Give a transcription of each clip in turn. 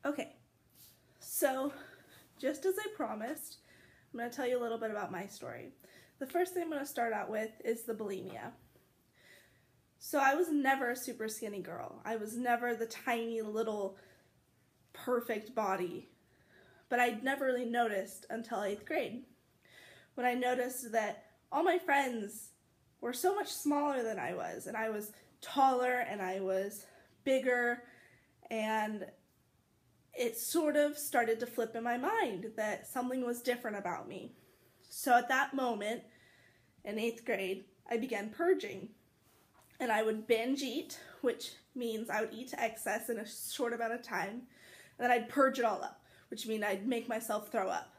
Okay, so just as I promised, I'm going to tell you a little bit about my story. The first thing I'm going to start out with is the bulimia. So I was never a super skinny girl. I was never the tiny little perfect body, but I'd never really noticed until 8th grade, when I noticed that all my friends were so much smaller than I was, and I was taller and I was bigger, and it sort of started to flip in my mind that something was different about me. So at that moment, in 8th grade, I began purging. And I would binge eat, which means I would eat to excess in a short amount of time. And then I'd purge it all up, which means I'd make myself throw up.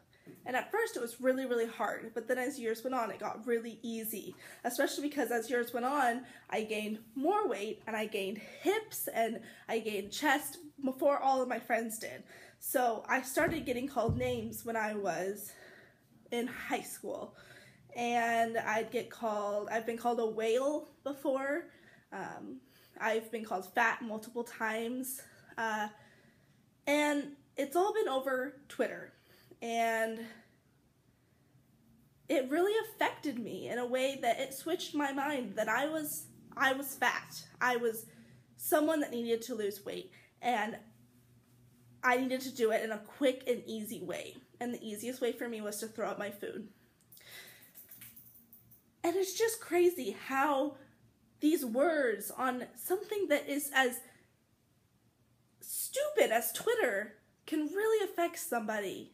And at first it was really, really hard. But then as years went on, it got really easy. Especially because as years went on, I gained more weight and I gained hips and I gained chest before all of my friends did. So I started getting called names when I was in high school. And I've been called a whale before. I've been called fat multiple times. And it's all been over Twitter. And it really affected me in a way that it switched my mind that I was fat. I was someone that needed to lose weight. And I needed to do it in a quick and easy way. And the easiest way for me was to throw up my food. And it's just crazy how these words on something that is as stupid as Twitter can really affect somebody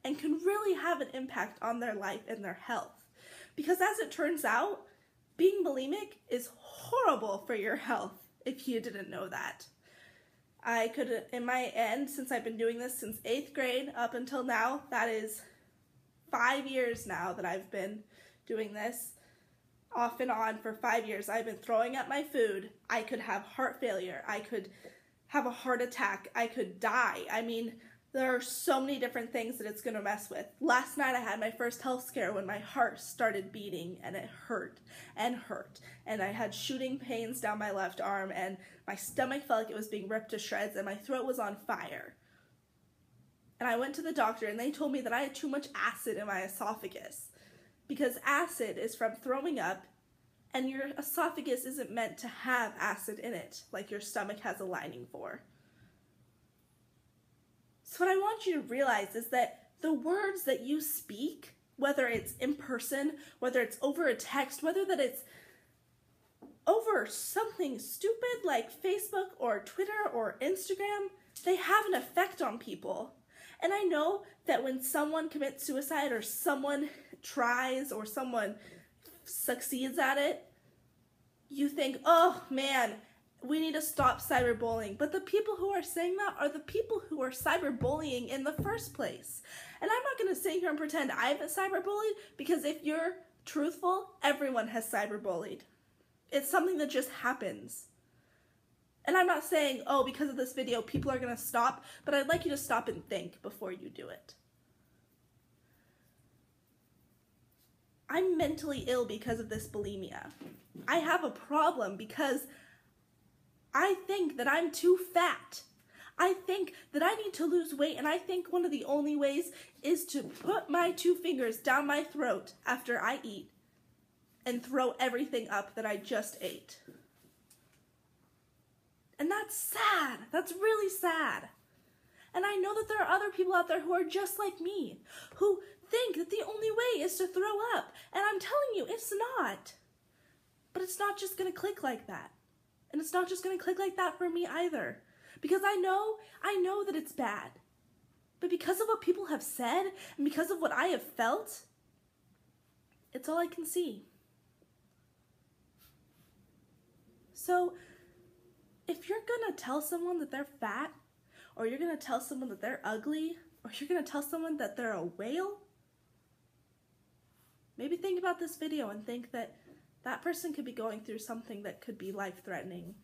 and can really have an impact on their life and their health. Because as it turns out, being bulimic is horrible for your health if you didn't know that. I could, in my end, since I've been doing this since 8th grade up until now, that is 5 years now that I've been doing this. Off and on for 5 years, I've been throwing up my food. I could have heart failure. I could have a heart attack. I could die. I mean, there are so many different things that it's going to mess with. Last night I had my first health scare when my heart started beating and it hurt and hurt. And I had shooting pains down my left arm and my stomach felt like it was being ripped to shreds and my throat was on fire. And I went to the doctor and they told me that I had too much acid in my esophagus. Because acid is from throwing up, and your esophagus isn't meant to have acid in it, like your stomach has a lining for. So what I want you to realize is that the words that you speak, whether it's in person, whether it's over a text, whether that it's over something stupid like Facebook or Twitter or Instagram, they have an effect on people. And I know that when someone commits suicide or someone tries or someone succeeds at it, you think, oh man, we need to stop cyberbullying. But the people who are saying that are the people who are cyberbullying in the first place. And I'm not going to sit here and pretend I haven't cyberbullied, because if you're truthful, everyone has cyberbullied. It's something that just happens. And I'm not saying, oh, because of this video, people are going to stop, but I'd like you to stop and think before you do it. I'm mentally ill because of this bulimia. I have a problem because I think that I'm too fat. I think that I need to lose weight, and I think one of the only ways is to put my 2 fingers down my throat after I eat and throw everything up that I just ate. And that's sad. That's really sad. And I know that there are other people out there who are just like me, who think that the only way is to throw up. And I'm telling you, it's not. But it's not just going to click like that. And it's not just going to click like that for me either. Because I know that it's bad. But because of what people have said, and because of what I have felt, it's all I can see. So, if you're gonna tell someone that they're fat, or you're gonna tell someone that they're ugly, or you're gonna tell someone that they're a whale, maybe think about this video and think that that person could be going through something that could be life-threatening.